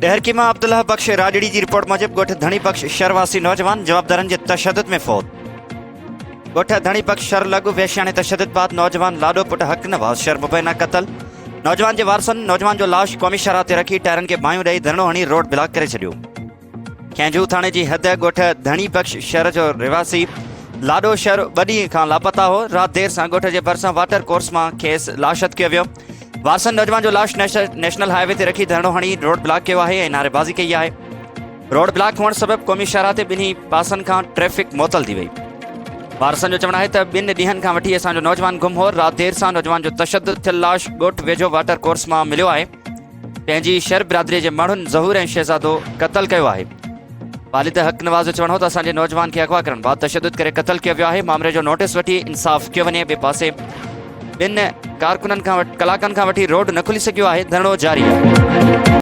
बेहरकीमा अब्दुल्ला बख्श राजड़ी की रिपोर्ट मुजिब गोठ धणी बख्श शरवासी नौजवान जवाबदारन के तशद्दुद में फौत। गोठ धणी बख्श शर लगू वेश्याणे तशद्दुद बाद नौजवान लाडो पुट हक नवाज शर मुबैना कतल। नौजवान के वारसन नौजवान जो लाश कौमी शराह ते रखी टायरन के बायूं ॾेई धरणो हणी रोड ब्लॉक करे छॾियो। खैंजू थाने की हद गोठ धणी बख्श शहर जो रिवासी लाडो शर ॿ ॾींहं खां लापता हो। रात देर से गोठ के भरसा वाटर कोर्स में खेस लाशत किया वियो। वारसन नौजवान जो लाश नेशनल हाईवे ते रखी धरणो हणी रोड ब्लॉक किया है, नारेबाजी कई है। रोड ब्लॉक होने सबब कौमी शराह ते बिन्हीं पासन का ट्रैफिक मुअतल थी वही। वारसन जो चवण है तो 2 ॾींहनि खां वठी असो नौजवान गुम हो। रात देर से नौजवान जो तशद्दुद थियल लाश गोठ वेझो वाटर कोर्स में मिलो है। पंहिंजी शर बिरादरी के माण्हुनि ज़हूर ऐं शहजादो कतल किया है। वालिद हक नवाज जो चवण हो तो असांजे नौजवान के अगवा करण बाद तशद्दुद करे कतल किया वियो है। मामले जो नोटिस वठी इंसाफ किया वने। बे पासे 2 कारकुनन का कलाकन का वठी रोड न खुली सकियो है, धरणो जारी है।